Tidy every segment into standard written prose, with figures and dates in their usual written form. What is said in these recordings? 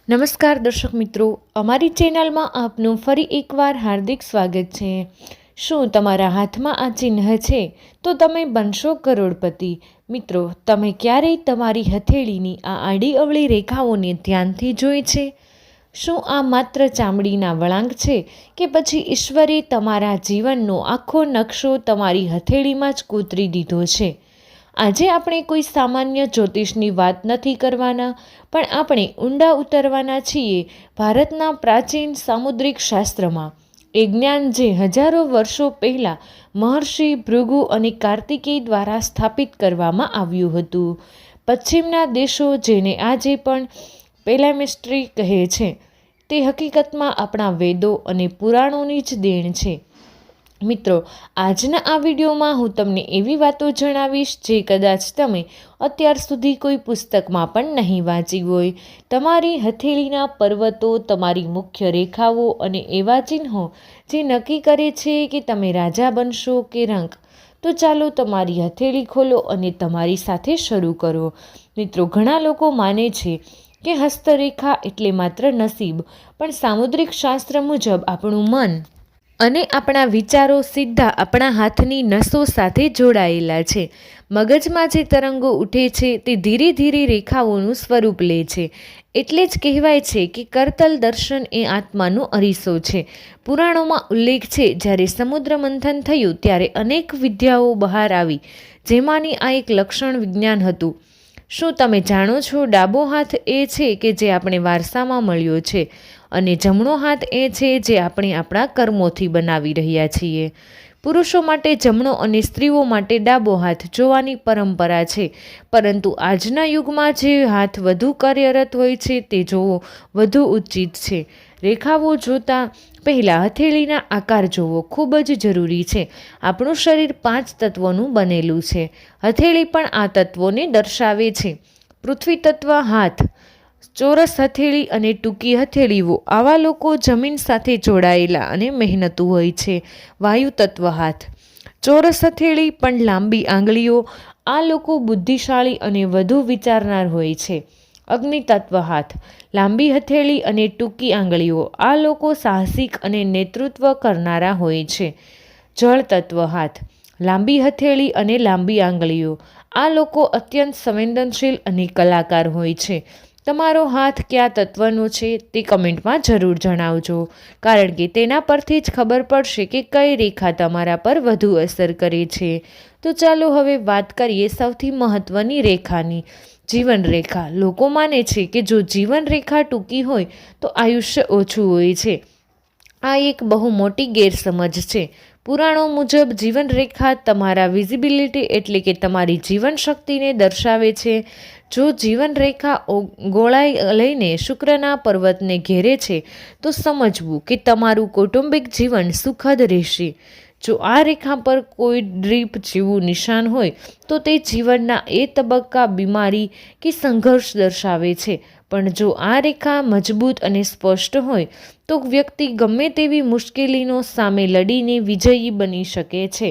નમસ્કાર દર્શક મિત્રો, અમારી ચેનલમાં આપનું ફરી એકવાર હાર્દિક સ્વાગત છે। શું તમારા હાથમાં આ ચિહ્ન છે તો તમે બનશો કરોડપતિ। મિત્રો, તમે ક્યારેય તમારી હથેળીની આ આડી અવળી રેખાઓને ધ્યાનથી જોઈ છે? શું આ માત્ર ચામડીના વળાંક છે કે પછી ઈશ્વરે તમારા જીવનનો આખો નકશો તમારી હથેળીમાં જ કોતરી દીધો છે? આજે આપણે કોઈ સામાન્ય જ્યોતિષની વાત નથી કરવાના, પણ આપણે ઊંડા ઉતરવાના છીએ ભારતના પ્રાચીન સામુદ્રિક શાસ્ત્રમાં। એ જ્ઞાન જે હજારો વર્ષો પહેલાં મહર્ષિ ભૃગુ અને કાર્તિકેય દ્વારા સ્થાપિત કરવામાં આવ્યું હતું। પશ્ચિમના દેશો, જેને આજે પણ પેલામેસ્ટ્રી કહે છે, તે હકીકતમાં આપણા વેદો અને પુરાણોની જ દેણ છે। મિત્રો, આજના આ વિડીયોમાં હું તમને એવી વાતો જણાવીશ જે કદાચ તમે અત્યાર સુધી કોઈ પુસ્તકમાં પણ નહીં વાંચી હોય। તમારી હથેળીના પર્વતો, તમારી મુખ્ય રેખાઓ અને એવા ચિહ્નો જે નક્કી કરે છે કે તમે રાજા બનશો કે રંક। તો ચાલો તમારી હથેળી ખોલો અને તમારી સાથે શરૂ કરો। મિત્રો, ઘણા લોકો માને છે કે હસ્તરેખા એટલે માત્ર નસીબ, પણ સામુદ્રિક શાસ્ત્ર મુજબ આપણું મન અને આપણા વિચારો સીધા આપણા હાથની નસો સાથે જોડાયેલા છે। મગજમાં જે તરંગો ઉઠે છે તે ધીરે ધીરે રેખાઓનું સ્વરૂપ લે છે। એટલે જ કહેવાય છે કે કરતલ દર્શન એ આત્માનો અરીસો છે। પુરાણોમાં ઉલ્લેખ છે, જ્યારે સમુદ્ર મંથન થયું ત્યારે અનેક વિદ્યાઓ બહાર આવી, જેમાંની આ એક લક્ષણ વિજ્ઞાન હતું। શું તમે જાણો છો, ડાબો હાથ એ છે કે જે આપણે વારસામાં મળ્યો છે, અને જમણો હાથ એ છે જે આપણે આપણા કર્મોથી બનાવી રહ્યા છીએ। પુરુષો માટે જમણો અને સ્ત્રીઓ માટે ડાબો હાથ જોવાની પરંપરા છે, પરંતુ આજના યુગમાં જે હાથ વધુ કાર્યરત હોય છે તે જોવો વધુ ઉચિત છે। રેખાઓ જોતા પહેલાં હથેળીના આકાર જોવો ખૂબ જ જરૂરી છે। આપણું શરીર 5 તત્વોનું બનેલું છે। હથેળી પણ આ તત્વોને દર્શાવે છે। પૃથ્વી તત્વ હાથ, ચોરસ હથેળી અને ટૂંકી હથેળીઓ, આવા લોકો જમીન સાથે જોડાયેલા અને મહેનતુ હોય છે। વાયુ તત્વ હાથ, ચોરસ હથેળી પણ લાંબી આંગળીઓ, આ લોકો બુદ્ધિશાળી અને વધુ વિચારનાર હોય છે। અગ્નિ તત્વ હાથ, લાંબી હથેળી અને ટૂંકી આંગળીઓ, આ લોકો સાહસિક અને નેતૃત્વ કરનારા હોય છે। જળ તત્વ હાથ, લાંબી હથેળી અને લાંબી આંગળીઓ, આ લોકો અત્યંત સંવેદનશીલ અને કલાકાર હોય છે। તમારો હાથ કયા તત્વનો છે તે કમેન્ટમાં જરૂર જણાવજો, કારણ કે તેના પરથી જ ખબર પડશે કે કઈ રેખા તમારા પર વધુ અસર કરે છે। તો ચાલો હવે વાત કરીએ સૌથી મહત્વની રેખાની, જીવન રેખા। લોકો માને છે કે જો જીવન રેખા ટૂંકી હોય તો આયુષ્ય ઓછું હોય છે। આ એક બહુ મોટી ગેરસમજ છે। પુરાણો મુજબ જીવન રેખા તમારા વિઝિબિલિટી એટલે કે તમારી જીવન શક્તિને દર્શાવે છે। જો જીવન રેખા ગોળાઈ લઈને શુક્રના પર્વતને ઘેરે છે તો સમજવું કે તમારું કૌટુંબિક જીવન સુખદ રહેશે। જો આ રેખા પર કોઈ ડ્રીપ જેવું નિશાન હોય તો તે જીવનના એ તબક્કા, બીમારી કે સંઘર્ષ દર્શાવે છે। પણ જો આ રેખા મજબૂત અને સ્પષ્ટ હોય તો વ્યક્તિ ગમે તેવી મુશ્કેલીનો સામે લડીને વિજયી બની શકે છે।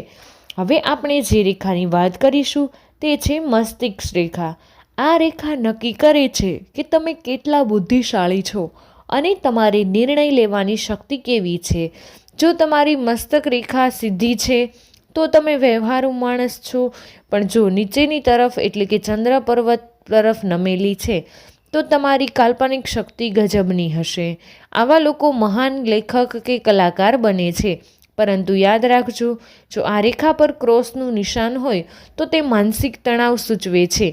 હવે આપણે જે રેખાની વાત કરીશું તે છે મસ્તિષ્ક રેખા। આ રેખા નક્કી કરે છે કે તમે કેટલા બુદ્ધિશાળી છો અને તમારી નિર્ણય લેવાની શક્તિ કેવી છે। જો તમારી મસ્તક રેખા સીધી છે તો તમે વ્યવહારુ માણસ છો, પણ જો નીચેની તરફ એટલે કે ચંદ્ર પર્વત તરફ નમેલી છે તો તમારી કાલ્પનિક શક્તિ ગજબની હશે। આવા લોકો મહાન લેખક કે કલાકાર બને છે। પરંતુ યાદ રાખજો, જો આ રેખા પર ક્રોસનું નિશાન હોય તો તે માનસિક તણાવ સૂચવે છે।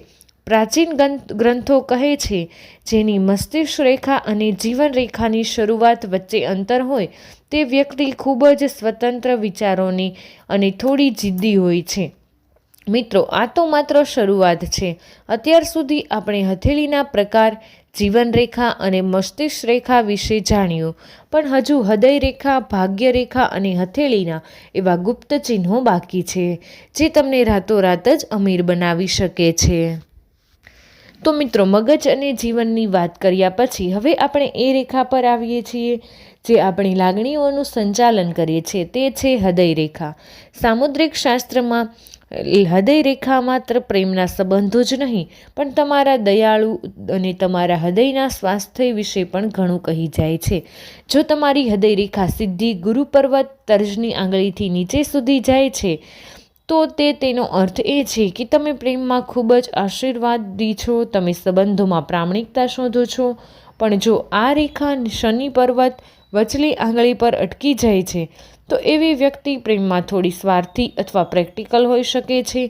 પ્રાચીન ગ્રંથો કહે છે, જેની મસ્તિષ્ક રેખા અને જીવન રેખાની શરૂઆત વચ્ચે અંતર હોય તે વ્યક્તિ ખૂબ જ સ્વતંત્ર વિચારોની અને થોડી જિદ્દી હોય છે। મિત્રો, આ તો માત્ર શરૂઆત છે। અત્યાર સુધી આપણે હથેળીના પ્રકાર, જીવન રેખા અને મસ્તિષ્ક રેખા વિશે જાણ્યું, પણ હજુ હૃદય રેખા, ભાગ્ય રેખા અને હથેળીના એવા ગુપ્ત ચિહ્નો બાકી છે જે તમને રાતોરાત જ અમીર બનાવી શકે છે। તો મિત્રો, મગજ અને જીવનની વાત કર્યા પછી હવે આપણે એ રેખા પર આવીએ છીએ જે આપણી લાગણીઓનું સંચાલન કરે છે, તે છે હૃદય રેખા। સામુદ્રિક શાસ્ત્રમાં હૃદય રેખા માત્ર પ્રેમના સંબંધો જ નહીં પણ તમારા દયાળુ અને તમારા હૃદયના સ્વાસ્થ્ય વિશે પણ ઘણું કહી જાય છે. જો તમારી હૃદય રેખા સીધી ગુરુ પર્વત તર્જની આંગળીથી નીચે સુધી જાય છે તો તેનો અર્થ એ છે કે તમે પ્રેમમાં ખૂબ જ આશીર્વાદી છો, તમે સંબંધોમાં પ્રામાણિકતા શોધો છો. પણ જો આ રેખા શનિ પર્વત વચલી આંગળી પર અટકી જાય છે તો એવી વ્યક્તિ પ્રેમમાં થોડી સ્વાર્થી અથવા પ્રેક્ટિકલ હોઈ શકે છે.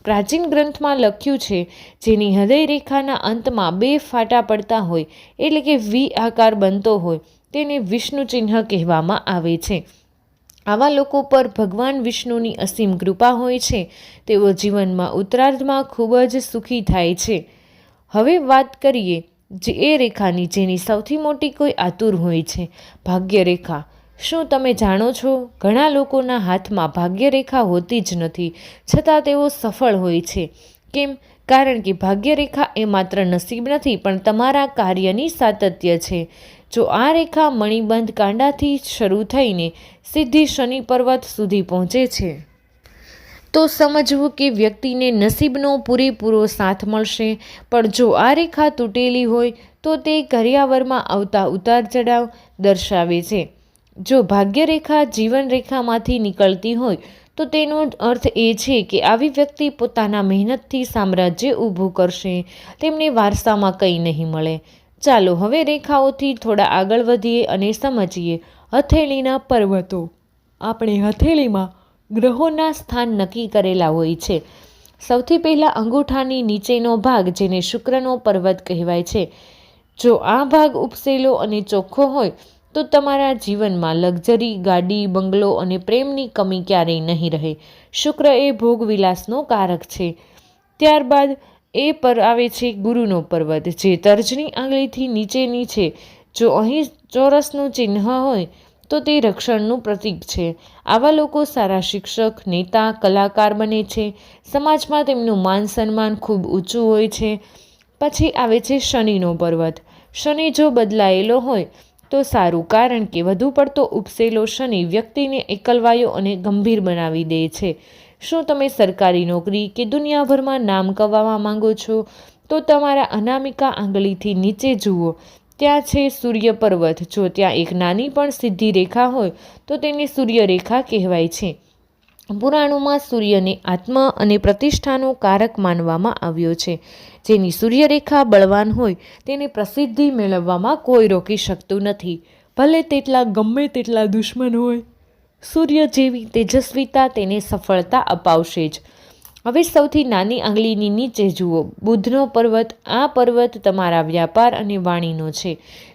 પ્રાચીન ગ્રંથમાં લખ્યું છે, જેની હૃદય રેખાના અંતમાં 2 ફાટા પડતા હોય એટલે કે વી આકાર બનતો હોય તેને વિષ્ણુ ચિહ્ન કહેવામાં આવે છે. આવા લોકો પર ભગવાન વિષ્ણુની અસીમ કૃપા હોય છે. તેઓ જીવનમાં ઉત્તરાર્ધમાં ખૂબ જ સુખી થાય છે. હવે વાત કરીએ જે એ રેખાની જેની સૌથી મોટી કોઈ આતુર હોય છે, ભાગ્યરેખા. શું તમે જાણો છો, ઘણા લોકોના હાથમાં ભાગ્યરેખા હોતી જ નથી, છતાં તેઓ સફળ હોય છે. કેમ? કારણ કે ભાગ્યરેખા એ માત્ર નસીબ નથી પણ તમારા કાર્યની સાતત્ય છે. જો આ રેખા મણિબંધ કાંડાથી શરૂ થઈને સીધી શનિ પર્વત સુધી પહોંચે છે તો સમજવું કે વ્યક્તિને નસીબનો પૂરેપૂરો સાથ મળશે. પણ જો આ રેખા તૂટેલી હોય તો તે કરિયાવરમાં આવતા ઉતાર ચઢાવ દર્શાવે છે. જો ભાગ્યરેખા જીવનરેખામાંથી નીકળતી હોય તો તેનો અર્થ એ છે કે આવી વ્યક્તિ પોતાના મહેનતથી સામ્રાજ્ય ઊભું કરશે, તેમને વારસામાં કંઈ નહીં મળે. ચાલો હવે રેખાઓથી થોડા આગળ વધીએ અને સમજીએ હથેળીના પર્વતો. આપણે હથેળીમાં ગ્રહોના સ્થાન નક્કી કરેલા હોય છે. સૌથી પહેલાં અંગૂઠાની નીચેનો ભાગ, જેને શુક્રનો પર્વત કહેવાય છે. જો આ ભાગ ઉપસેલો અને ચોખ્ખો હોય તો તમારા જીવનમાં લક્ઝરી, ગાડી, બંગલો અને પ્રેમની કમી ક્યારેય નહીં રહે. શુક્ર એ ભોગવિલાસનો કારક છે. ત્યારબાદ એ પર આવે છે ગુરુનો પર્વત, જે તર્જની આંગળીથી નીચેની છે. જો અહીં ચોરસનું ચિહ્ન હોય તો તે રક્ષણનું પ્રતીક છે. આવા લોકો સારા શિક્ષક, નેતા, કલાકાર બને છે. સમાજમાં તેમનું માન સન્માન ખૂબ ઊંચું હોય છે. પછી આવે છે શનિનો પર્વત. શનિ જો બદલાયેલો હોય તો સારું, કારણ કે વધુ પડતો ઉપસેલો શનિ વ્યક્તિને એકલવાયો અને ગંભીર બનાવી દે છે. શું તમે સરકારી નોકરી કે દુનિયાભરમાં નામ કમાવા માંગો છો? તો તમારા અનામિકા આંગળીથી નીચે જુઓ, ત્યાં છે સૂર્ય પર્વત. જો ત્યાં એક નાની પણ સીધી રેખા હોય તો તેને સૂર્યરેખા કહેવાય છે. પુરાણોમાં સૂર્યને આત્મ અને પ્રતિષ્ઠાનો કારક માનવામાં આવ્યો છે. જેની સૂર્યરેખા બળવાન હોય તેને પ્રસિદ્ધિ મેળવવામાં કોઈ રોકી શકતું નથી, ભલે તેટલા ગમે તેટલા દુશ્મન હોય. સૂર્ય જેવી તેજસ્વીતા તેને સફળતા અપાવશે જ. હવે સૌથી નાની આંગળીની નીચે જુઓ, બુધનો પર્વત. આ પર્વત તમારા વ્યાપાર અને વાણીનો છે.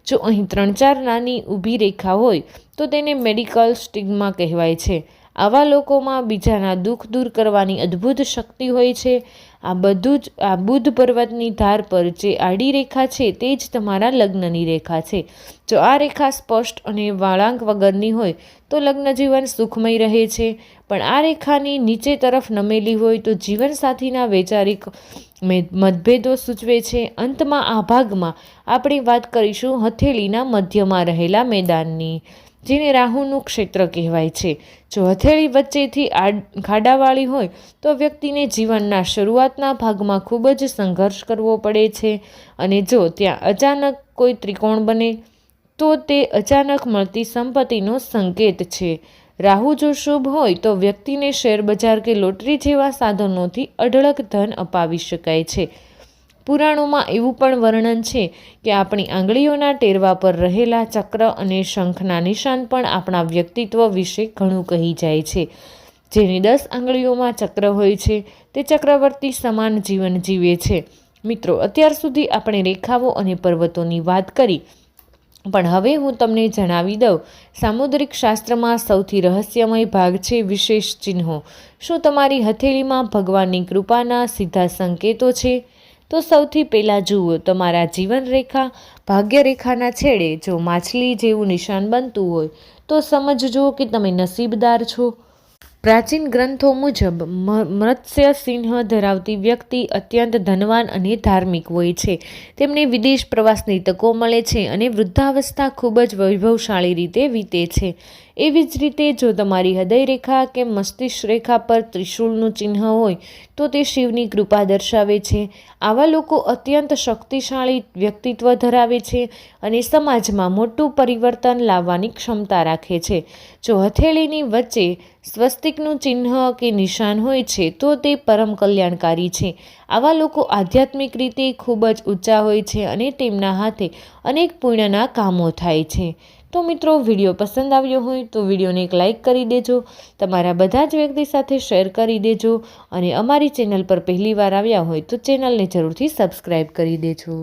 જો અહીં 3-4 નાની ઊભી રેખા હોય તો તેને મેડિકલ સ્ટિગ્મા કહેવાય છે. આવા લોકોમાં બીજાના દુઃખ દૂર કરવાની અદ્ભુત શક્તિ હોય છે. આ બુધ પર્વતની ધાર પર જે આડી રેખા છે તે જ તમારા લગ્નની રેખા છે. જો આ રેખા સ્પષ્ટ અને વળાંક વગરની હોય તો લગ્ન જીવન સુખમય રહે છે. પણ આ રેખાની નીચે તરફ નમેલી હોય તો જીવનસાથીના વૈચારિક મતભેદો સૂચવે છે. અંતમાં આ ભાગમાં આપણે વાત કરીશું હથેળીના મધ્યમાં રહેલા મેદાનની, જેને રાહુનું ક્ષેત્ર કહેવાય છે. જો હથેળી વચ્ચેથી ખાડાવાળી હોય તો વ્યક્તિને જીવનના શરૂઆતના ભાગમાં ખૂબ જ સંઘર્ષ કરવો પડે છે. અને જો ત્યાં અચાનક કોઈ ત્રિકોણ બને તો તે અચાનક મળતી સંપત્તિનો સંકેત છે. રાહુ જો શુભ હોય તો વ્યક્તિને શેરબજાર કે લોટરી જેવા સાધનોથી અઢળક ધન અપાવી શકાય છે. પુરાણોમાં એવું પણ વર્ણન છે કે આપણી આંગળીઓના ટેરવા પર રહેલા ચક્ર અને શંખના નિશાન પણ આપણા વ્યક્તિત્વ વિશે ઘણું કહી જાય છે. જેની 10 આંગળીઓમાં ચક્ર હોય છે તે ચક્રવર્તી સમાન જીવન જીવે છે. મિત્રો, અત્યાર સુધી આપણે રેખાઓ અને પર્વતોની વાત કરી, પણ હવે હું તમને જણાવી દઉં, સામુદ્રિક શાસ્ત્રમાં સૌથી રહસ્યમય ભાગ છે વિશેષ ચિહ્નો. શું તમારી હથેળીમાં ભગવાનની કૃપાના સીધા સંકેતો છે? તો સૌથી પહેલાં જુઓ તમારા જીવનરેખા. ભાગ્યરેખાના છેડે જો માછલી જેવું નિશાન બનતું હોય તો સમજજો કે તમે નસીબદાર છો. પ્રાચીન ગ્રંથો મુજબ મત્સ્ય સિંહ ધરાવતી વ્યક્તિ અત્યંત ધનવાન અને ધાર્મિક હોય છે. તેમને વિદેશ પ્રવાસની તકો મળે છે અને વૃદ્ધાવસ્થા ખૂબ જ વૈભવશાળી રીતે વીતે છે. એવી જ રીતે જો તમારી હૃદય રેખા કે મસ્તિષ્ક રેખા પર ત્રિશૂળનું ચિહ્ન હોય તો તે શિવની કૃપા દર્શાવે છે. આવા લોકો અત્યંત શક્તિશાળી વ્યક્તિત્વ ધરાવે છે અને સમાજમાં મોટું પરિવર્તન લાવવાની ક્ષમતા રાખે છે. જો હથેળીની વચ્ચે સ્વસ્તિકનું ચિહ્ન કે નિશાન હોય છે તો તે પરમ કલ્યાણકારી છે. આવા લોકો આધ્યાત્મિક રીતે ખૂબ જ ઊંચા હોય છે અને તેમના હાથે અનેક પુણ્યના કામો થાય છે. તો મિત્રો, વિડીયો પસંદ આવ્યો હોય તો વિડીયોને એક લાઇક કરી દેજો, તમારા બધા જ વ્યક્તિ સાથે શેર કરી દેજો અને અમારી ચેનલ પર પહેલી વાર આવ્યા હોય તો ચેનલને જરૂરથી સબસ્ક્રાઈબ કરી દેજો.